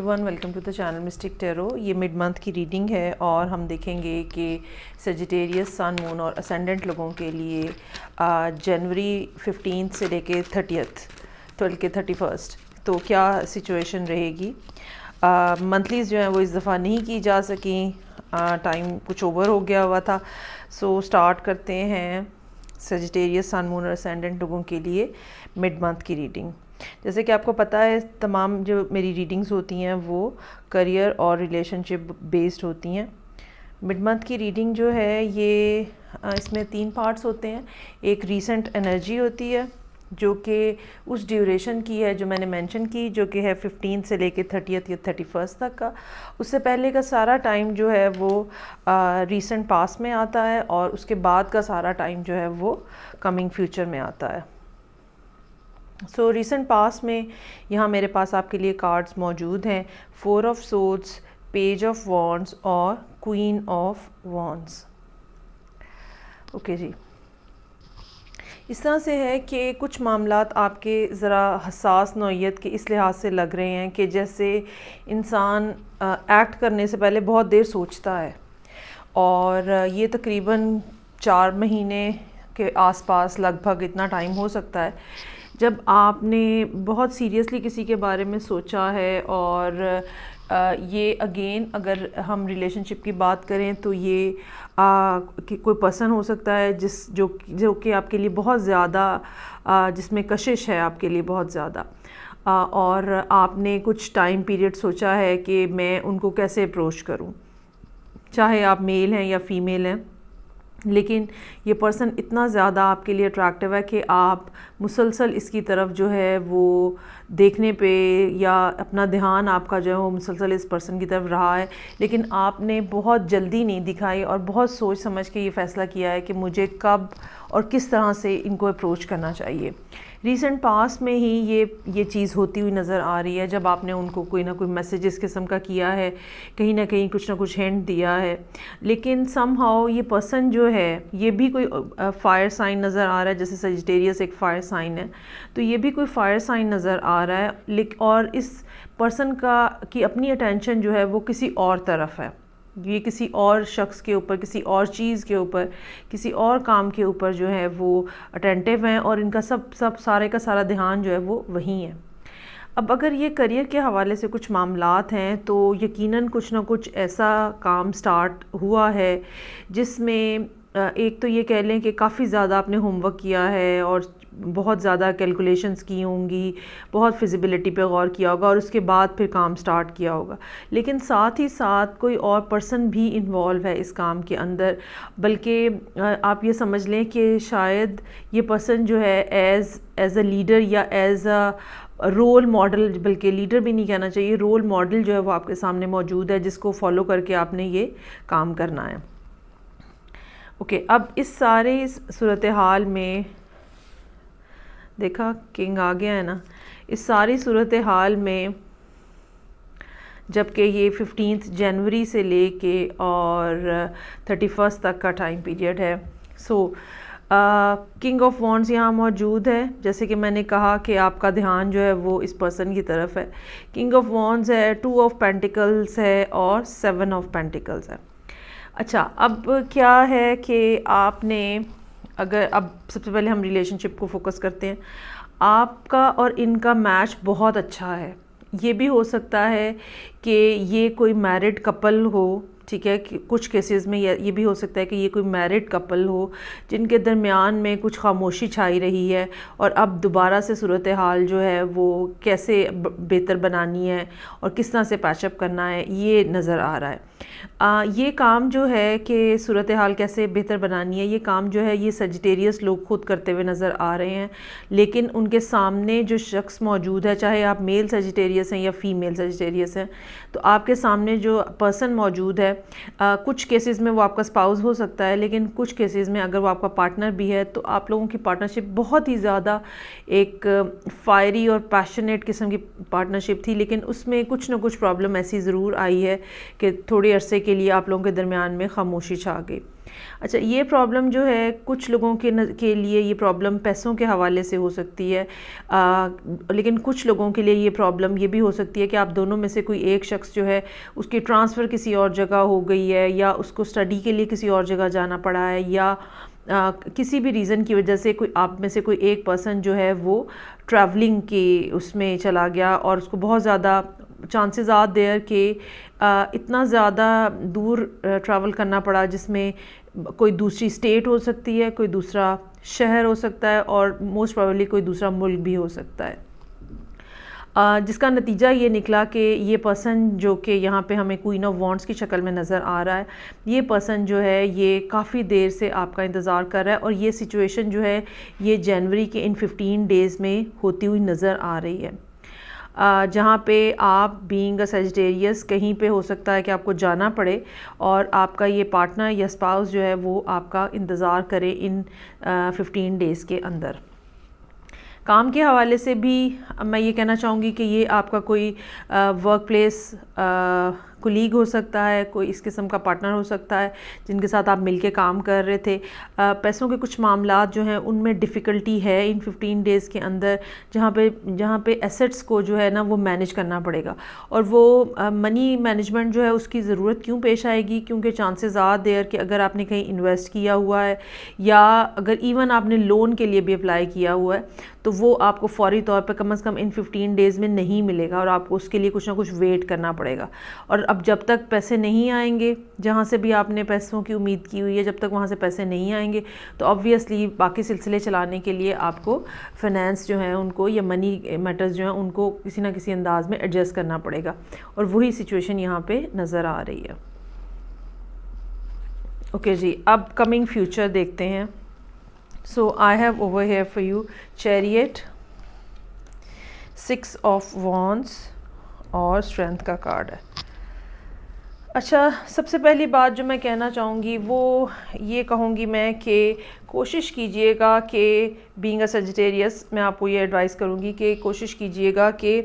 One welcome to the channel mystic tarot. یہ mid month کی reading ہے اور ہم دیکھیں گے کہ سیجیٹیریس سن مون اور اسینڈنٹ لوگوں کے لیے جنوری 15 سے لے کے 12 کے 31 تو کیا سچویشن رہے گی. منتھلیز جو ہیں وہ اس دفعہ نہیں کی جا سکیں, ٹائم کچھ اوور ہو گیا ہوا تھا. سو اسٹارٹ کرتے ہیں سیجیٹیریس سن مون اور اسینڈنٹ لوگوں کے لیے مڈ منتھ کی ریڈنگ. جیسے کہ آپ کو پتہ ہے تمام جو میری ریڈنگز ہوتی ہیں وہ کریئر اور ریلیشن شپ بیسڈ ہوتی ہیں. مڈ منتھ کی ریڈنگ جو ہے یہ اس میں 3 پارٹس ہوتے ہیں. ایک ریسنٹ انرجی ہوتی ہے جو کہ اس ڈیوریشن کی ہے جو میں نے مینشن کی, جو کہ ہے 15 سے لے کے 30 یا 31 تک کا. اس سے پہلے کا سارا ٹائم جو ہے وہ ریسنٹ پاس میں آتا ہے اور اس کے بعد کا سارا ٹائم جو ہے وہ کمنگ فیوچر میں آتا ہے. سو ریسنٹ پاس میں یہاں میرے پاس آپ کے لیے کارڈز موجود ہیں. 4 آف سورڈز, پیج آف وانڈز اور کوئین آف وانڈز. اوکے جی, اس طرح سے ہے کہ کچھ معاملات آپ کے ذرا حساس نوعیت کے اس لحاظ سے لگ رہے ہیں کہ جیسے انسان ایکٹ کرنے سے پہلے بہت دیر سوچتا ہے, اور یہ تقریباً 4 مہینے کے آس پاس لگ بھگ اتنا ٹائم ہو سکتا ہے جب آپ نے بہت سیریسلی کسی کے بارے میں سوچا ہے. اور یہ اگین اگر ہم ریلیشن شپ کی بات کریں تو یہ کوئی پرسن ہو سکتا ہے جو کہ آپ کے لیے بہت زیادہ جس میں کشش ہے آپ کے لیے بہت زیادہ, اور آپ نے کچھ ٹائم پیریڈ سوچا ہے کہ میں ان کو کیسے اپروچ کروں, چاہے آپ میل ہیں یا فیمیل ہیں. لیکن یہ پرسن اتنا زیادہ آپ کے لیے اٹریکٹیو ہے کہ آپ مسلسل اس کی طرف جو ہے وہ دیکھنے پہ, یا اپنا دھیان آپ کا جو ہے وہ مسلسل اس پرسن کی طرف رہا ہے, لیکن آپ نے بہت جلدی نہیں دکھائی اور بہت سوچ سمجھ کے یہ فیصلہ کیا ہے کہ مجھے کب اور کس طرح سے ان کو اپروچ کرنا چاہیے. ریسنٹ پاس میں ہی یہ چیز ہوتی ہوئی نظر آ رہی ہے جب آپ نے ان کو کوئی نہ کوئی میسیج اس قسم کا کیا ہے, کہیں نہ کہیں کچھ نہ کچھ ہنٹ دیا ہے. لیکن سم ہاؤ یہ پرسن جو ہے یہ بھی کوئی فائر سائن نظر آ رہا ہے, جیسے سیجیٹیریس ایک فائر سائن ہے تو یہ بھی کوئی فائر سائن نظر آ رہا ہے. اور اس پرسن کی اپنی اٹینشن جو ہے وہ کسی اور طرف ہے, یہ کسی اور شخص کے اوپر, کسی اور چیز کے اوپر, کسی اور کام کے اوپر جو ہے وہ اٹینٹیو ہیں, اور ان کا سب سارے کا سارا دھیان جو ہے وہ وہیں ہے. اب اگر یہ کریئر کے حوالے سے کچھ معاملات ہیں تو یقیناً کچھ نہ کچھ ایسا کام سٹارٹ ہوا ہے جس میں ایک تو یہ کہہ لیں کہ کافی زیادہ آپ نے ہوم ورک کیا ہے اور بہت زیادہ کیلکولیشنز کی ہوں گی, بہت فزیبلٹی پہ غور کیا ہوگا اور اس کے بعد پھر کام سٹارٹ کیا ہوگا. لیکن ساتھ ہی ساتھ کوئی اور پرسن بھی انوالو ہے اس کام کے اندر, بلکہ آپ یہ سمجھ لیں کہ شاید یہ پرسن جو ہے ایز اے لیڈر یا ایز اے رول ماڈل, بلکہ لیڈر بھی نہیں کہنا چاہیے, رول ماڈل جو ہے وہ آپ کے سامنے موجود ہے جس کو فالو کر کے آپ نے یہ کام کرنا ہے. اوکے, اب اس سارے صورتحال میں دیکھا کنگ آ گیا ہے نا. اس ساری صورتحال میں جب کہ یہ 15 جنوری سے لے کے اور 31 تک کا ٹائم پیریڈ ہے. سو کنگ آف وانڈز یہاں موجود ہے. جیسے کہ میں نے کہا کہ آپ کا دھیان جو ہے وہ اس پرسن کی طرف ہے. کنگ آف وانڈز ہے, 2 آف پینٹیکلز ہے اور 7 آف پینٹیکلز ہے. اچھا, اب کیا ہے کہ آپ نے اب سب سے پہلے ہم ریلیشن شپ کو فوکس کرتے ہیں. آپ کا اور ان کا میچ بہت اچھا ہے. یہ بھی ہو سکتا ہے کہ یہ کوئی میرڈ کپل ہو, ٹھیک ہے, کچھ کیسز میں یہ بھی ہو سکتا ہے کہ یہ کوئی میرڈ کپل ہو جن کے درمیان میں کچھ خاموشی چھائی رہی ہے اور اب دوبارہ سے صورتحال جو ہے وہ کیسے بہتر بنانی ہے اور کس طرح سے پیچ اپ کرنا ہے یہ نظر آ رہا ہے. یہ کام جو ہے کہ صورتحال کیسے بہتر بنانی ہے, یہ کام جو ہے یہ سیجیٹیریس لوگ خود کرتے ہوئے نظر آ رہے ہیں. لیکن ان کے سامنے جو شخص موجود ہے, چاہے آپ میل سیجیٹیریس ہیں یا فیمیل سیجیٹیریس ہیں, تو آپ کے سامنے جو پرسن موجود ہے کچھ کیسز میں وہ آپ کا اسپاؤس ہو سکتا ہے, لیکن کچھ کیسز میں اگر وہ آپ کا پارٹنر بھی ہے تو آپ لوگوں کی پارٹنرشپ بہت ہی زیادہ ایک فائری اور پیشنیٹ قسم کی پارٹنرشپ تھی. لیکن اس میں کچھ نہ کچھ پرابلم ایسی ضرور آئی ہے کہ تھوڑے عرصے کے لیے آپ لوگوں کے درمیان میں خاموشی چھا گئی. اچھا، یہ پرابلم جو ہے کچھ لوگوں کے لیے یہ پرابلم پیسوں کے حوالے سے ہو سکتی ہے، لیکن کچھ لوگوں کے لیے یہ پرابلم یہ بھی ہو سکتی ہے کہ آپ دونوں میں سے کوئی ایک شخص جو ہے اس کی ٹرانسفر کسی اور جگہ ہو گئی ہے، یا اس کو اسٹڈی کے لیے کسی اور جگہ جانا پڑا ہے، یا کسی بھی ریزن کی وجہ سے کوئی آپ میں سے کوئی ایک پرسن جو ہے وہ ٹریولنگ کے اس میں چلا گیا، اور اس کو بہت زیادہ چانسز آر دیئر کہ اتنا زیادہ دور ٹریول کرنا پڑا، جس میں کوئی دوسری اسٹیٹ ہو سکتی ہے، کوئی دوسرا شہر ہو سکتا ہے، اور موسٹ پروبیبلی کوئی دوسرا ملک بھی ہو سکتا ہے، جس کا نتیجہ یہ نکلا کہ یہ پرسن جو کہ یہاں پہ ہمیں کوئین آف وانڈس کی شکل میں نظر آ رہا ہے، یہ پرسن جو ہے یہ کافی دیر سے آپ کا انتظار کر رہا ہے، اور یہ سچویشن جو ہے یہ جنوری کے ان 15 ڈیز میں ہوتی ہوئی نظر آ رہی ہے، جہاں پہ آپ بینگ اے سیجیٹیریس کہیں پہ ہو سکتا ہے کہ آپ کو جانا پڑے، اور آپ کا یہ پارٹنر یا اسپاؤس جو ہے وہ آپ کا انتظار کرے ان 15 ڈیز کے اندر۔ کام کے حوالے سے بھی میں یہ کہنا چاہوں گی کہ یہ آپ کا کوئی ورک پلیس کولیگ ہو سکتا ہے، کوئی اس قسم کا پارٹنر ہو سکتا ہے جن کے ساتھ آپ مل کے کام کر رہے تھے۔ پیسوں کے کچھ معاملات جو ہیں ان میں ڈیفیکلٹی ہے ان 15 ڈیز کے اندر، جہاں پہ ایسٹس کو جو ہے نا وہ مینیج کرنا پڑے گا، اور وہ منی مینجمنٹ جو ہے اس کی ضرورت کیوں پیش آئے گی، کیونکہ چانسز آر دیئر کہ اگر آپ نے کہیں انویسٹ کیا ہوا ہے، یا اگر ایون آپ نے لون کے لیے بھی اپلائی کیا ہوا ہے، تو وہ آپ کو فوری طور پہ کم از کم ان 15 ڈیز میں نہیں ملے گا، اور آپ کو اس کے لیے کچھ نہ کچھ ویٹ کرنا پڑے گا، اور اب جب تک پیسے نہیں آئیں گے، جہاں سے بھی آپ نے پیسوں کی امید کی ہوئی ہے، جب تک وہاں سے پیسے نہیں آئیں گے تو آبویسلی باقی سلسلے چلانے کے لیے آپ کو فائنینس جو ہیں ان کو، یا منی میٹرز جو ہیں ان کو کسی نہ کسی انداز میں ایڈجسٹ کرنا پڑے گا، اور وہی سچویشن یہاں پہ نظر آ رہی ہے۔ اوکے جی، اب کمنگ فیوچر دیکھتے ہیں۔ So I have over here for you Chariot, 6 of Wands اور Strength کا کارڈ ہے۔ اچھا، سب سے پہلی بات جو میں کہنا چاہوں گی وہ یہ کہوں گی میں کہ کوشش کیجئے گا کہ بینگ اے سیجیٹیریس، میں آپ کو یہ ایڈوائز کروں گی کہ کوشش کیجئے گا کہ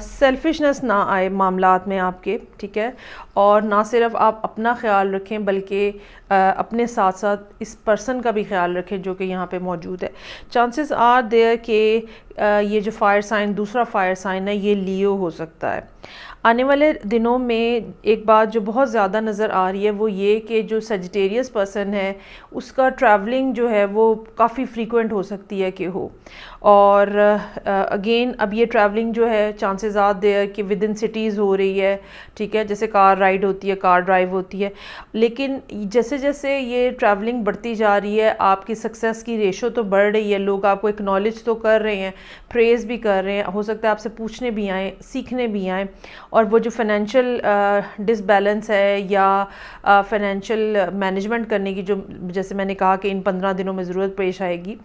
سیلفشنس نہ آئے معاملات میں آپ کے، ٹھیک ہے، اور نہ صرف آپ اپنا خیال رکھیں بلکہ اپنے ساتھ ساتھ اس پرسن کا بھی خیال رکھیں جو کہ یہاں پہ موجود ہے۔ چانسز آر دیئر کہ یہ جو فائر سائن، دوسرا فائر سائن ہے، یہ لیو ہو سکتا ہے۔ آنے والے دنوں میں ایک بات جو بہت زیادہ نظر آ رہی ہے وہ یہ کہ جو سیجیٹیریس پرسن ہے اس کا ٹریولنگ جو ہے وہ کافی فریکوینٹ ہو سکتی ہے کہ ہو، اور اگین اب یہ ٹریولنگ جو ہے چانسز آر دیئر کہ ود ان سٹیز ہو رہی ہے، ٹھیک ہے، جیسے کار رائڈ ہوتی ہے، کار ڈرائیو ہوتی ہے، لیکن جیسے جیسے یہ ٹریولنگ بڑھتی جا رہی ہے آپ کی سکسیس کی ریشو تو بڑھ رہی ہے، لوگ آپ کو اکنالج تو کر رہے ہیں، پریز بھی کر رہے ہیں، ہو سکتا ہے آپ سے پوچھنے بھی آئیں، سیکھنے بھی آئیں، اور وہ جو فائنینشیل ڈس بیلنس ہے یا فائنینشیل مینجمنٹ کرنے کی جو، جیسے میں نے کہا کہ ان 15 دنوں میں ضرورت پیش آئے گی،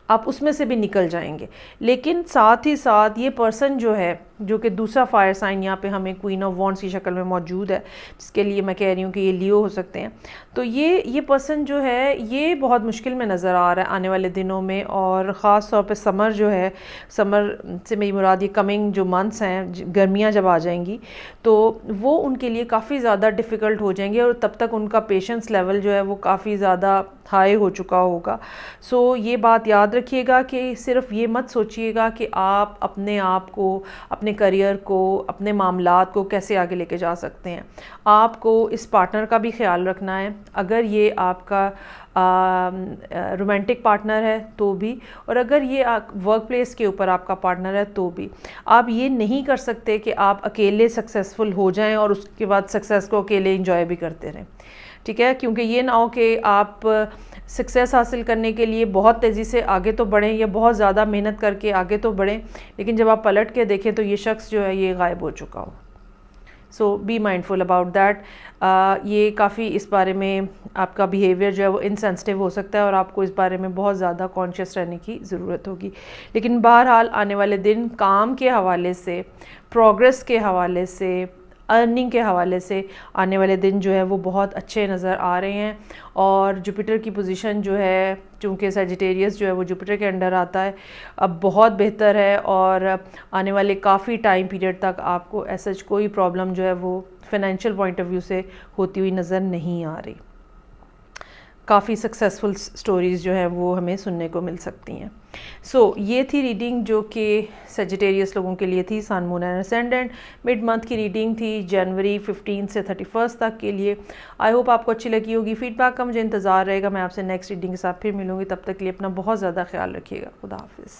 آپ اس میں سے بھی نکل جائیں گے۔ لیکن ساتھ ہی ساتھ یہ پرسن جو ہے، جو کہ دوسرا فائر سائن یہاں پہ ہمیں کوئین آف وانڈس کی شکل میں موجود ہے، جس کے لیے میں کہہ رہی ہوں کہ یہ لیو ہو سکتے ہیں، تو یہ پرسن جو ہے یہ بہت مشکل میں نظر آ رہا ہے آنے والے دنوں میں، اور خاص طور پہ سمر جو ہے، سمر سے میری مراد یہ کمنگ جو منتھس ہیں، گرمیاں جب آ جائیں گی تو وہ ان کے لیے کافی زیادہ ڈیفیکلٹ ہو جائیں گے، اور تب تک ان کا پیشنس لیول جو ہے وہ کافی زیادہ ہائی ہو چکا ہوگا۔ سو یہ بات یاد رکھیے گا کہ صرف یہ مت سوچیے گا کہ آپ اپنے آپ کو، اپنے کریئر کو، اپنے معاملات کو کیسے آگے لے کے جا سکتے ہیں، آپ کو اس پارٹنر کا بھی خیال رکھنا ہے، اگر یہ آپ کا رومانٹک پارٹنر ہے تو بھی، اور اگر یہ ورک پلیس کے اوپر آپ کا پارٹنر ہے تو بھی۔ آپ یہ نہیں کر سکتے کہ آپ اکیلے سکسیسفل ہو جائیں اور اس کے بعد سکسیس کو اکیلے انجوائے بھی کرتے رہیں، ٹھیک ہے، کیونکہ یہ نہ ہو کہ آپ سکسیس حاصل کرنے کے لیے بہت تیزی سے آگے تو بڑھیں یا بہت زیادہ محنت کر کے آگے تو بڑھیں، لیکن جب آپ پلٹ کے دیکھیں تو یہ شخص جو ہے یہ غائب ہو چکا ہو۔ سو بی مائنڈفل اباؤٹ دیٹ۔ یہ کافی اس بارے میں آپ کا بیہیویئر جو ہے وہ انسینسٹیو ہو سکتا ہے، اور آپ کو اس بارے میں بہت زیادہ کانشیس رہنے کی ضرورت ہوگی، لیکن بہرحال آنے والے دن کام کے حوالے سے، پروگریس کے حوالے سے، ارننگ کے حوالے سے آنے والے دن جو ہے وہ بہت اچھے نظر آ رہے ہیں، اور جوپیٹر کی پوزیشن جو ہے، چونکہ سیجیٹیریس جو ہے وہ جوپیٹر کے انڈر آتا ہے، اب بہت بہتر ہے، اور آنے والے کافی ٹائم پیریڈ تک آپ کو ایسا کوئی پرابلم جو ہے وہ فائنینشیل پوائنٹ آف ویو سے ہوتی ہوئی نظر نہیں آ رہی۔ کافی سکسیزفل سٹوریز جو ہیں وہ ہمیں سننے کو مل سکتی ہیں. یہ تھی ریڈنگ جو کہ سیجیٹیریس لوگوں کے لیے تھی، سن مون اینڈ اسینڈنٹ. مڈ منتھ کی ریڈنگ تھی جنوری 15 سے 31 تک کے لیے. آئی ہوپ آپ کو اچھی لگی ہوگی. فیڈ بیک کا مجھے انتظار رہے گا. میں آپ سے نیکسٹ ریڈنگ کے ساتھ پھر ملوں گی. تب تک کے لیے اپنا بہت زیادہ خیال رکھیے گا. خدا حافظ.